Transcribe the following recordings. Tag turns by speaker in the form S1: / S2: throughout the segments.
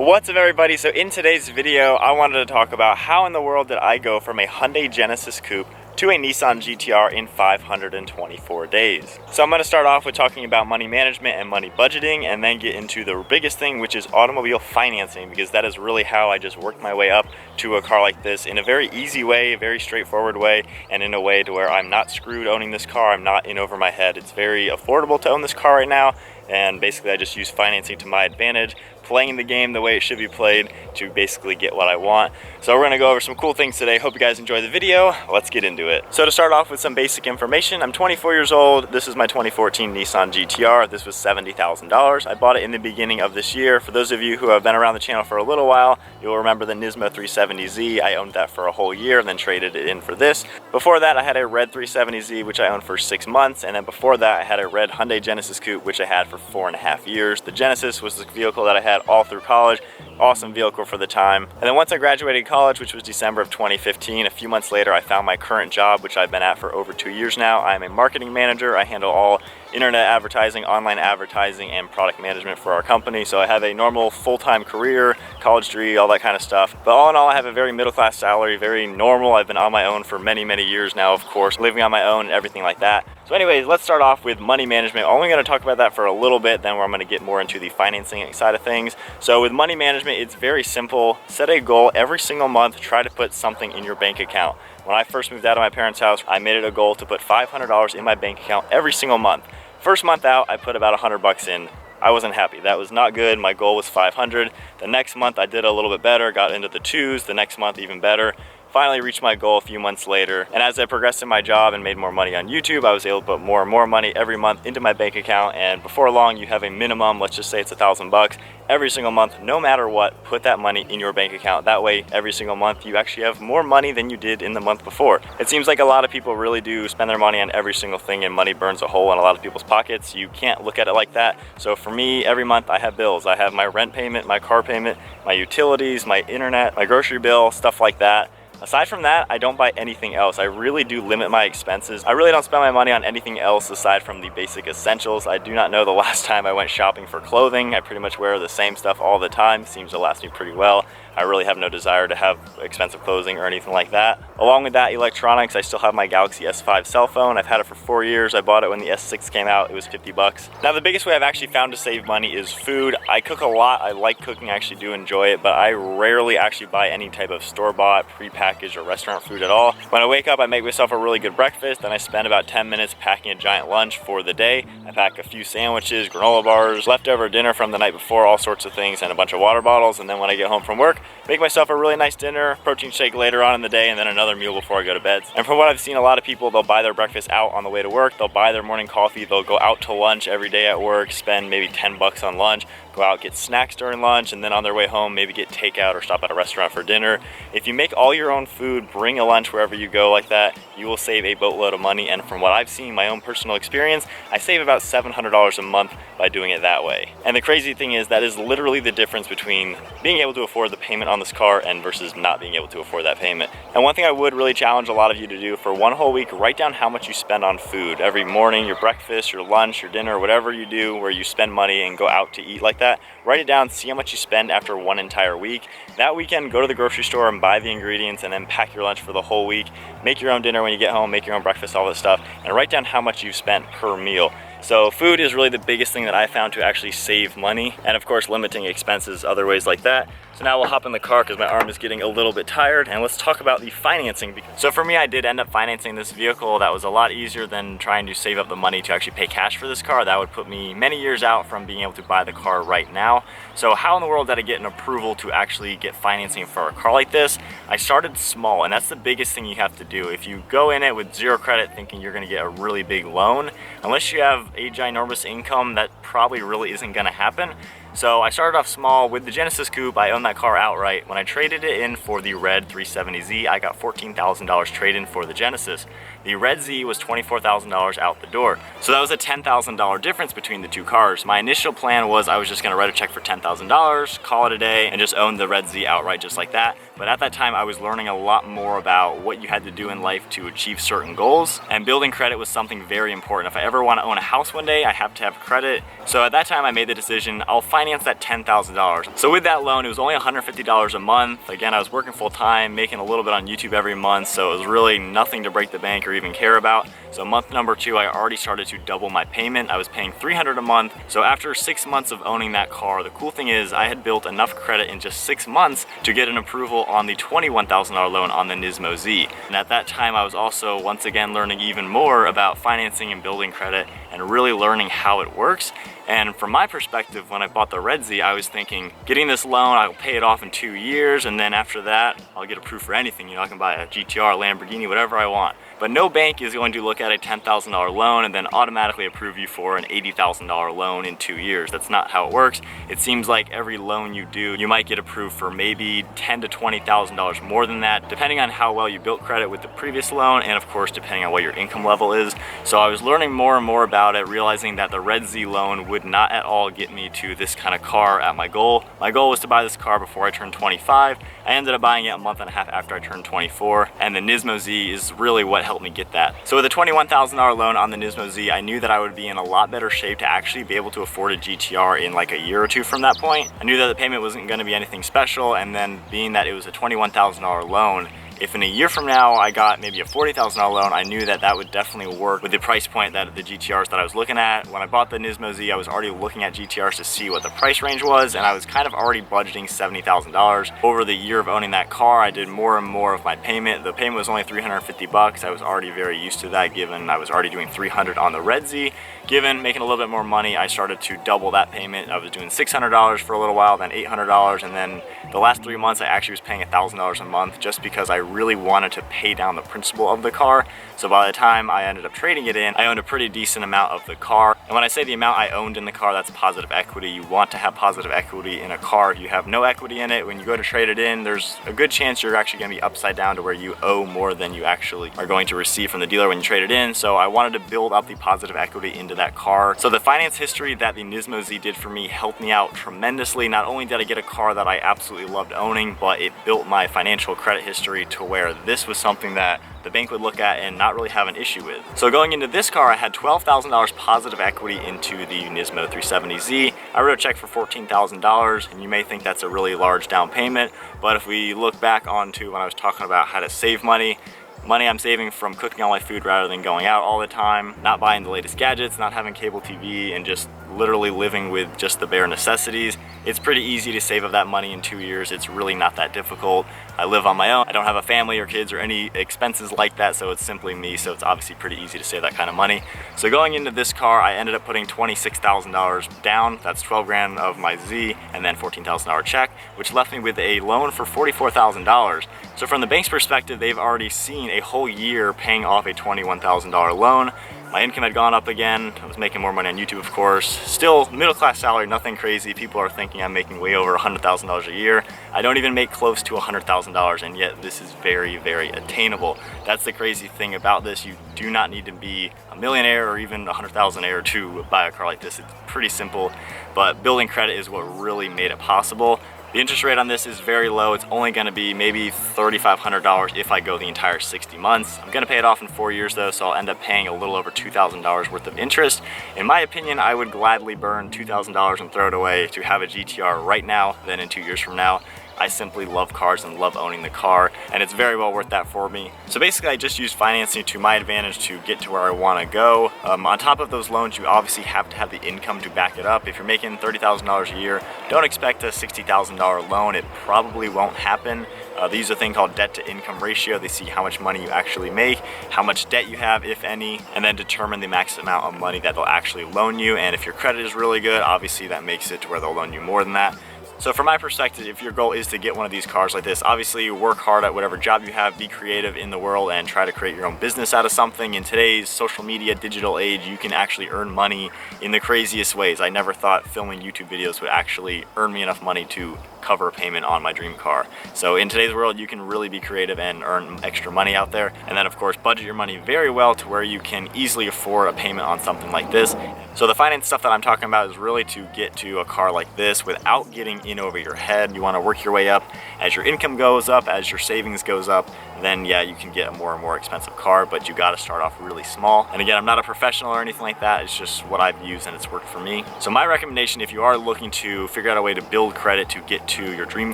S1: What's up everybody? So in today's video I wanted to talk about how in the world did I go from a Hyundai Genesis Coupe to a Nissan GTR in 524 days. So I'm going to start off with talking about money management and money budgeting, and then get into the biggest thing, which is automobile financing, because that is really how I just worked my way up to a car like this in a very easy way, a very straightforward way, and in a way to where I'm not screwed owning this car. I'm not in over my head. It's very affordable to own this car right now, and basically I just use financing to my advantage, playing the game the way it should be played to basically get what I want. So we're gonna go over some cool things today. Hope you guys enjoy the video. Let's get into it. So to start off with some basic information, I'm 24 years old. This is my 2014 Nissan GTR. This was $70,000. I bought it in the beginning of this year. For those of you who have been around the channel for a little while, you'll remember the Nismo 370Z. I owned that for a whole year and then traded it in for this. Before that, I had a red 370Z, which I owned for 6 months. And then before that, I had a red Hyundai Genesis Coupe, which I had for 4.5 years. The Genesis was the vehicle that I had all through college. Awesome vehicle for the time. And then once I graduated college, which was December of 2015, a few months later I found my current job, which I've been at for over 2 years now. I'm a marketing manager. I handle all internet advertising, online advertising, and product management for our company. So I have a normal full-time career, college degree, all that kind of stuff. But all in all, I have a very middle-class salary, very normal. I've been on my own for many, many years now, of course, living on my own and everything like that. So anyways, let's start off with money management. I'm only going to talk about that for a little bit, then where I'm going to get more into the financing side of things. So with money management, it's very simple. Set a goal every single month. Try to put something in your bank account. When I first moved out of my parents' house, I made it a goal to put $500 in my bank account every single month. First month out, I put about $100 in. I wasn't happy. That was not good. My goal was 500. The next month I did a little bit better, got into the 2s. The next month even better. Finally reached my goal a few months later. And as I progressed in my job and made more money on YouTube, I was able to put more and more money every month into my bank account. And before long, you have a minimum, let's just say it's $1,000 every single month. No matter what, put that money in your bank account. That way, every single month, you actually have more money than you did in the month before. It seems like a lot of people really do spend their money on every single thing, and money burns a hole in a lot of people's pockets. You can't look at it like that. So for me, every month I have bills. I have my rent payment, my car payment, my utilities, my internet, my grocery bill, stuff like that. Aside from that, I don't buy anything else. I really do limit my expenses. I really don't spend my money on anything else aside from the basic essentials. I do not know the last time I went shopping for clothing. I pretty much wear the same stuff all the time. Seems to last me pretty well. I really have no desire to have expensive clothing or anything like that. Along with that, electronics, I still have my Galaxy S5 cell phone. I've had it for 4 years. I bought it when the S6 came out. It was $50. Now, the biggest way I've actually found to save money is food. I cook a lot. I like cooking. I actually do enjoy it, but I rarely actually buy any type of store-bought, pre-packaged, or restaurant food at all. When I wake up, I make myself a really good breakfast, then I spend about 10 minutes packing a giant lunch for the day. I pack a few sandwiches, granola bars, leftover dinner from the night before, all sorts of things, and a bunch of water bottles. And then when I get home from work, make myself a really nice dinner, protein shake later on in the day, and then another meal before I go to bed. And from what I've seen, a lot of people, they'll buy their breakfast out on the way to work. They'll buy their morning coffee. They'll go out to lunch every day at work, spend maybe $10 on lunch, go out, get snacks during lunch, and then on their way home, maybe get takeout or stop at a restaurant for dinner. If you make all your own food, bring a lunch wherever you go like that, you will save a boatload of money. And from what I've seen, my own personal experience, I save about $700 a month by doing it that way. And the crazy thing is that is literally the difference between being able to afford the payment on this car and versus not being able to afford that payment. And one thing I would really challenge a lot of you to do for one whole week, write down how much you spend on food every morning, your breakfast, your lunch, your dinner, whatever you do where you spend money and go out to eat like that. Write it down, see how much you spend after one entire week. That weekend, go to the grocery store and buy the ingredients, and then pack your lunch for the whole week. Make your own dinner when you get home, make your own breakfast, all this stuff, and write down how much you've spent per meal. So food is really the biggest thing that I found to actually save money, and of course limiting expenses other ways like that. So now we'll hop in the car because my arm is getting a little bit tired, and let's talk about the financing. So for me, I did end up financing this vehicle. That was a lot easier than trying to save up the money to actually pay cash for this car. That would put me many years out from being able to buy the car right now. So how in the world did I get an approval to actually get financing for a car like this? I started small, and that's the biggest thing you have to do. If you go in it with zero credit thinking you're going to get a really big loan, unless you have a ginormous income, that probably really isn't going to happen. So I started off small with the Genesis Coupe. I owned that car outright. When I traded it in for the red 370Z, I got $14,000 trade-in for the Genesis. The red Z was $24,000 out the door. So that was a $10,000 difference between the two cars. My initial plan was I was just gonna write a check for $10,000, call it a day, and just own the red Z outright just like that. But at that time, I was learning a lot more about what you had to do in life to achieve certain goals, and building credit was something very important. If I ever want to own a house one day, I have to have credit. So at that time, I made the decision, I'll finance that $10,000. So with that loan, it was only $150 a month. Again, I was working full time, making a little bit on YouTube every month, so it was really nothing to break the bank or even care about. So month number 2, I already started to double my payment. I was paying $300 a month. So after 6 months of owning that car, the cool thing is I had built enough credit in just 6 months to get an approval on the $21,000 loan on the Nismo Z. And at that time, I was also once again learning even more about financing and building credit and really learning how it works. And from my perspective, when I bought the Red Z, I was thinking, getting this loan, I'll pay it off in 2 years, and then after that, I'll get approved for anything. You know, I can buy a GTR, Lamborghini, whatever I want. But no bank is going to look at a $10,000 loan and then automatically approve you for an $80,000 loan in 2 years. That's not how it works. It seems like every loan you do, you might get approved for maybe $10,000 to $20,000 more than that, depending on how well you built credit with the previous loan, and of course, depending on what your income level is. So I was learning more and more about it, realizing that the Red Z loan would not at all get me to this kind of car at my goal. My goal was to buy this car before I turned 25. I ended up buying it a month and a half after I turned 24, and the Nismo Z is really what helped me get that. So with a $21,000 loan on the Nismo Z, I knew that I would be in a lot better shape to actually be able to afford a GTR in like a year or two from that point. I knew that the payment wasn't going to be anything special, and then being that it was a $21,000 loan, if in a year from now I got maybe a $40,000 loan, I knew that that would definitely work with the price point that the GTRs that I was looking at. When I bought the Nismo Z, I was already looking at GTRs to see what the price range was, and I was kind of already budgeting $70,000. Over the year of owning that car, I did more and more of my payment. The payment was only $350. I was already very used to that, given I was already doing $300 on the Red Z. Given making a little bit more money, I started to double that payment. I was doing $600 for a little while, then $800, and then the last 3 months I actually was paying $1,000 a month just because I really wanted to pay down the principal of the car. So by the time I ended up trading it in, I owned a pretty decent amount of the car. And when I say the amount I owned in the car, that's positive equity. You want to have positive equity in a car. If you have no equity in it, when you go to trade it in, there's a good chance you're actually going to be upside down to where you owe more than you actually are going to receive from the dealer when you trade it in. So I wanted to build up the positive equity into that car. So the finance history that the Nismo Z did for me helped me out tremendously. Not only did I get a car that I absolutely loved owning, but it built my financial credit history to where this was something that the bank would look at and not really have an issue with. So going into this car, I had $12,000 positive equity into the Nismo 370Z. I wrote a check for $14,000, and you may think that's a really large down payment, but if we look back onto when I was talking about how to save money I'm saving from cooking all my food rather than going out all the time, not buying the latest gadgets, not having cable TV, and just literally living with just the bare necessities. It's pretty easy to save up that money in 2 years. It's really not that difficult. I live on my own. I don't have a family or kids or any expenses like that, so it's simply me, so it's obviously pretty easy to save that kind of money. So going into this car, I ended up putting $26,000 down. That's 12 grand of my Z, and then $14,000 check, which left me with a loan for $44,000. So from the bank's perspective, they've already seen a whole year paying off a $21,000 loan. My income had gone up again. I was making more money on YouTube, of course. Still middle-class salary, nothing crazy. People are thinking I'm making way over $100,000 a year. I don't even make close to $100,000, and yet this is very, very attainable. That's the crazy thing about this. You do not need to be a millionaire or even a $100,000 to buy a car like this. It's pretty simple, but building credit is what really made it possible. The interest rate on this is very low. It's only going to be maybe $3,500 if I go the entire 60 months. I'm going to pay it off in 4 years though, so I'll end up paying a little over $2,000 worth of interest. In my opinion, I would gladly burn $2,000 and throw it away to have a GTR right now than in 2 years from now. I simply love cars and love owning the car, and it's very well worth that for me. So basically I just used financing to my advantage to get to where I want to go. On top of those loans, you obviously have to have the income to back it up. If you're making $30,000 a year, don't expect a $60,000 loan. It probably won't happen. They use a thing called debt to income ratio. They see how much money you actually make, how much debt you have, if any, and then determine the max amount of money that they'll actually loan you. And if your credit is really good, obviously that makes it to where they'll loan you more than that. So from my perspective, if your goal is to get one of these cars like this, obviously work hard at whatever job you have, be creative in the world, and try to create your own business out of something. In today's social media, digital age, you can actually earn money in the craziest ways. I never thought filming YouTube videos would actually earn me enough money to cover a payment on my dream car. So in today's world, you can really be creative and earn extra money out there. And then of course, budget your money very well to where you can easily afford a payment on something like this. So the finance stuff that I'm talking about is really to get to a car like this without getting in over your head. You want to work your way up as your income goes up, as your savings goes up, then yeah, you can get a more and more expensive car, but you got to start off really small. And again, I'm not a professional or anything like that. It's just what I've used and it's worked for me. So my recommendation, if you are looking to figure out a way to build credit to get to your dream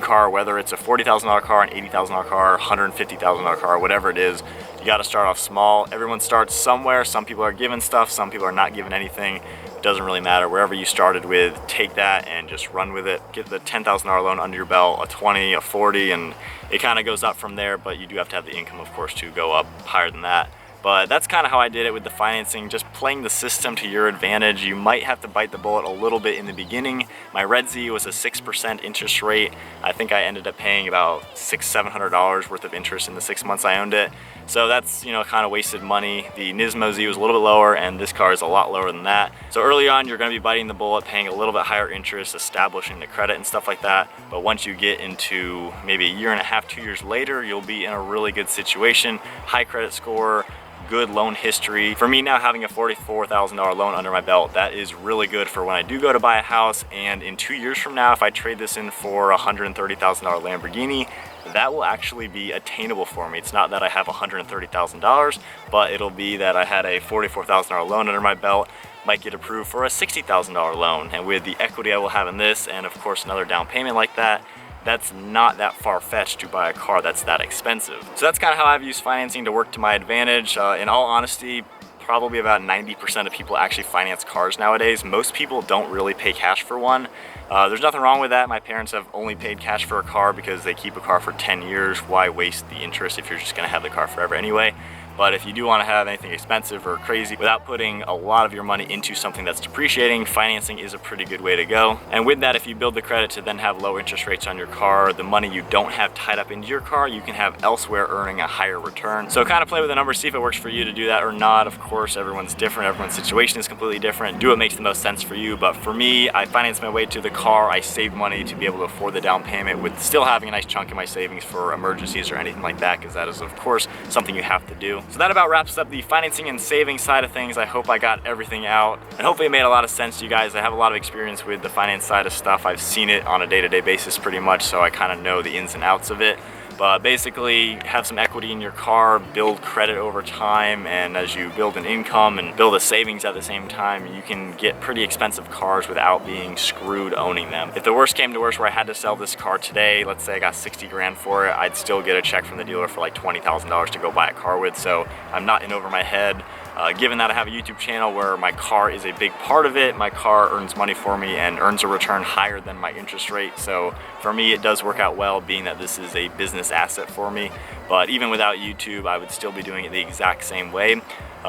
S1: car, whether it's a $40,000 car, an $80,000 car, $150,000 car, whatever it is, you got to start off small. Everyone starts somewhere. Some people are given stuff, some people are not given anything. It doesn't really matter. Wherever you started with, take that and just run with it. Get the $10,000 loan under your belt, a 20, a 40, and it kind of goes up from there, but you do have to have the income, of course, to go up higher than that. But that's kind of how I did it with the financing, just playing the system to your advantage. You might have to bite the bullet a little bit in the beginning. My Red Z was a 6% interest rate. I think I ended up paying about $600-700 worth of interest in the 6 months I owned it. So that's, you know, kind of wasted money. The Nismo Z was a little bit lower and this car is a lot lower than that. So early on, you're gonna be biting the bullet, paying a little bit higher interest, establishing the credit and stuff like that. But once you get into maybe a year and a half, 2 years later, you'll be in a really good situation, high credit score, good loan history. For me now, having a $44,000 loan under my belt, that is really good for when I do go to buy a house. And in 2 years from now, if I trade this in for a $130,000 Lamborghini, that will actually be attainable for me. It's not that I have $130,000, but it'll be that I had a $44,000 loan under my belt, might get approved for a $60,000 loan. And with the equity I will have in this, and of course another down payment like that, that's not that far-fetched to buy a car that's that expensive. So that's kind of how I've used financing to work to my advantage. In all honesty, probably about 90% of people actually finance cars nowadays. Most people don't really pay cash for one. There's nothing wrong with that. My parents have only paid cash for a car because they keep a car for 10 years. Why waste the interest if you're just gonna have the car forever anyway? But if you do want to have anything expensive or crazy without putting a lot of your money into something that's depreciating, financing is a pretty good way to go. And with that, if you build the credit to then have low interest rates on your car, the money you don't have tied up into your car, you can have elsewhere earning a higher return. So kind of play with the numbers, see if it works for you to do that or not. Of course, everyone's different. Everyone's situation is completely different. Do what makes the most sense for you. But for me, I financed my way to the car. I saved money to be able to afford the down payment with still having a nice chunk in my savings for emergencies or anything like that, because that is, of course, something you have to do. So that about wraps up the financing and saving side of things. I hope I got everything out and hopefully it made a lot of sense to you guys. I have a lot of experience with the finance side of stuff. I've seen it on a day-to-day basis pretty much, so I kind of know the ins and outs of it. But basically, have some equity in your car, build credit over time, and as you build an income and build a savings at the same time, you can get pretty expensive cars without being screwed owning them. If the worst came to worst where I had to sell this car today, let's say I got 60 grand for it, I'd still get a check from the dealer for like $20,000 to go buy a car with, so I'm not in over my head. Given that I have a YouTube channel where my car is a big part of it, my car earns money for me and earns a return higher than my interest rate. So for me, it does work out well, being that this is a business asset for me. But even without YouTube, I would still be doing it the exact same way.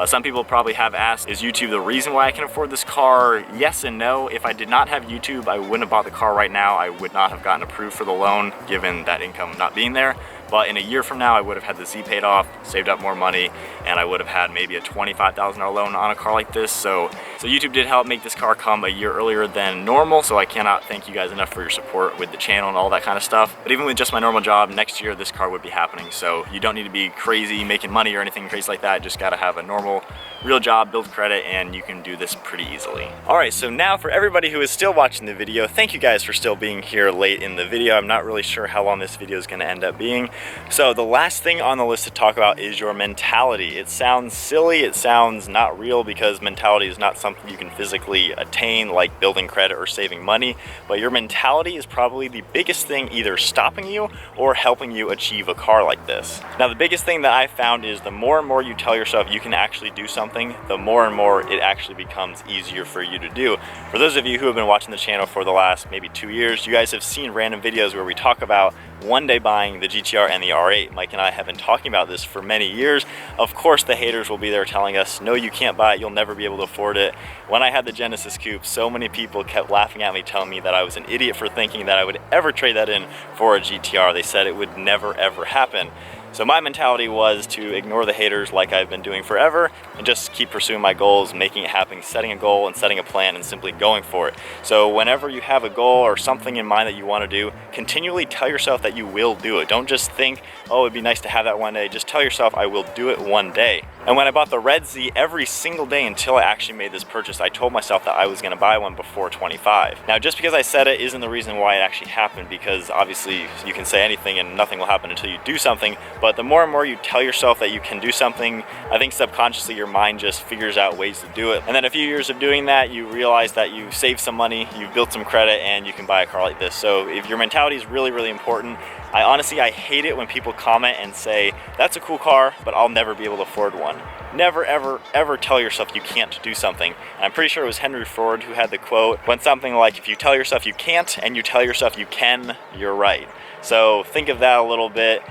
S1: Some people probably have asked, is YouTube the reason why I can afford this car? Yes and no. If I did not have YouTube, I wouldn't have bought the car right now. I would not have gotten approved for the loan, given that income not being there. But in a year from now, I would have had the Z paid off, saved up more money, and I would have had maybe a $25,000 loan on a car like this. So YouTube did help make this car come a year earlier than normal, so I cannot thank you guys enough for your support with the channel and all that kind of stuff. But even with just my normal job, next year this car would be happening. So you don't need to be crazy making money or anything crazy like that. Just gotta have a normal, real job, build credit, and you can do this pretty easily. All right, so now for everybody who is still watching the video, thank you guys for still being here late in the video. I'm not really sure how long this video is gonna end up being. So the last thing on the list to talk about is your mentality. It sounds silly, it sounds not real, because mentality is not something you can physically attain, like building credit or saving money, but your mentality is probably the biggest thing either stopping you or helping you achieve a car like this. Now, the biggest thing that I found is the more and more you tell yourself you can actually do something, the more and more it actually becomes easier for you to do. For those of you who have been watching the channel for the last maybe 2 years, you guys have seen random videos where we talk about one day buying the GTR and the R8. Mike and I have been talking about this for many years. Of course, the haters will be there telling us, no, you can't buy it, you'll never be able to afford it. When I had the Genesis Coupe, so many people kept laughing at me, telling me that I was an idiot for thinking that I would ever trade that in for a GTR. They said it would never, ever happen. So my mentality was to ignore the haters like I've been doing forever and just keep pursuing my goals, making it happen, setting a goal and setting a plan and simply going for it. So whenever you have a goal or something in mind that you want to do, continually tell yourself that you will do it. Don't just think, oh, it'd be nice to have that one day. Just tell yourself, I will do it one day. And when I bought the Red Z, every single day until I actually made this purchase, I told myself that I was going to buy one before 25. Now, just because I said it isn't the reason why it actually happened, because obviously you can say anything and nothing will happen until you do something. But the more and more you tell yourself that you can do something, I think subconsciously your mind just figures out ways to do it. And then a few years of doing that, you realize that you saved some money, you've built some credit, and you can buy a car like this. So if your mentality is really, really important, I hate it when people comment and say, that's a cool car, but I'll never be able to afford one. Never, ever, ever tell yourself you can't do something. And I'm pretty sure it was Henry Ford who had the quote, went something like, if you tell yourself you can't and you tell yourself you can, you're right. So think of that a little bit.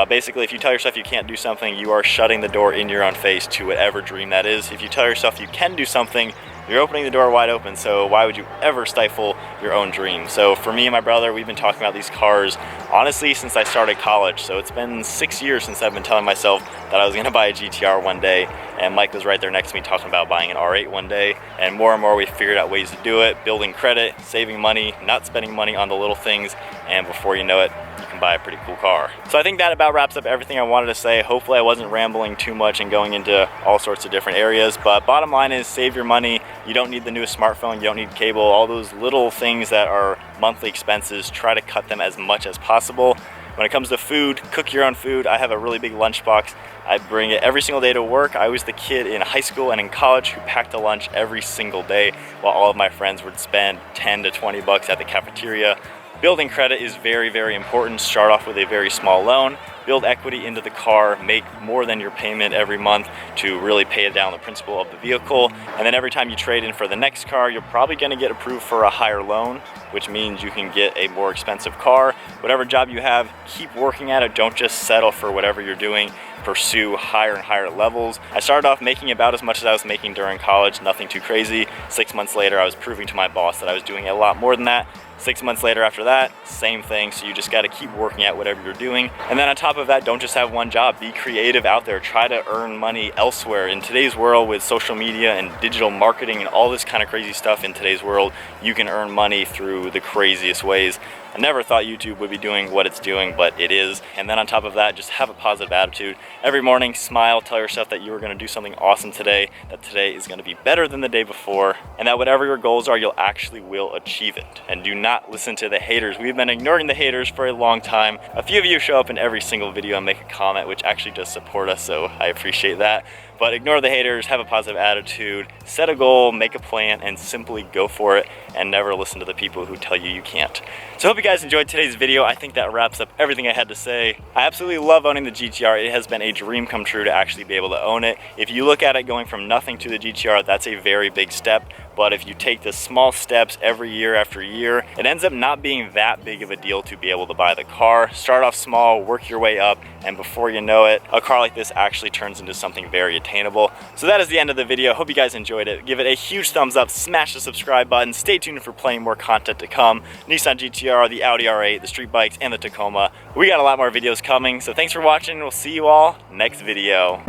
S1: Basically, if you tell yourself you can't do something, you are shutting the door in your own face to whatever dream that is. If you tell yourself you can do something, you're opening the door wide open, so why would you ever stifle your own dream? So for me and my brother, we've been talking about these cars, honestly, since I started college. So it's been 6 years since I've been telling myself that I was gonna buy a GTR one day, and Mike was right there next to me talking about buying an R8 one day. And more we figured out ways to do it, building credit, saving money, not spending money on the little things, and before you know it, you can buy a pretty cool car. So I think that about wraps up everything I wanted to say. Hopefully I wasn't rambling too much and going into all sorts of different areas, but bottom line is save your money. You don't need the newest smartphone, you don't need cable, all those little things that are monthly expenses, try to cut them as much as possible. When it comes to food, cook your own food. I have a really big lunchbox. I bring it every single day to work. I was the kid in high school and in college who packed a lunch every single day, while all of my friends would spend 10 to 20 bucks at the cafeteria. Building credit is very, very important. Start off with a very small loan, build equity into the car, make more than your payment every month to really pay down the principal of the vehicle. And then every time you trade in for the next car, you're probably gonna get approved for a higher loan, which means you can get a more expensive car. Whatever job you have, keep working at it. Don't just settle for whatever you're doing. Pursue higher and higher levels. I started off making about as much as I was making during college, nothing too crazy. 6 months later, I was proving to my boss that I was doing a lot more than that. 6 months later after that, same thing. So you just got to keep working at whatever you're doing. And then on top of that, don't just have one job. Be creative out there. Try to earn money elsewhere. In today's world with social media and digital marketing and all this kind of crazy stuff in today's world, you can earn money through the craziest ways. I never thought YouTube would be doing what it's doing, but it is. And then on top of that, just have a positive attitude. Every morning, smile, tell yourself that you are gonna do something awesome today, that today is gonna be better than the day before, and that whatever your goals are, you'll actually will achieve it. And do not listen to the haters. We've been ignoring the haters for a long time. A few of you show up in every single video and make a comment, which actually does support us, so I appreciate that. But ignore the haters, have a positive attitude, set a goal, make a plan, and simply go for it, and never listen to the people who tell you you can't. So I hope you guys enjoyed today's video. I think that wraps up everything I had to say. I absolutely love owning the GTR. It has been a dream come true to actually be able to own it. If you look at it going from nothing to the GTR, that's a very big step. But if you take the small steps every year after year, it ends up not being that big of a deal to be able to buy the car. Start off small, work your way up, and before you know it, a car like this actually turns into something very attainable. So that is the end of the video. Hope you guys enjoyed it. Give it a huge thumbs up, smash the subscribe button, stay tuned for plenty more content to come. Nissan GTR, the Audi R8, the street bikes, and the Tacoma. We got a lot more videos coming, so thanks for watching. We'll see you all next video.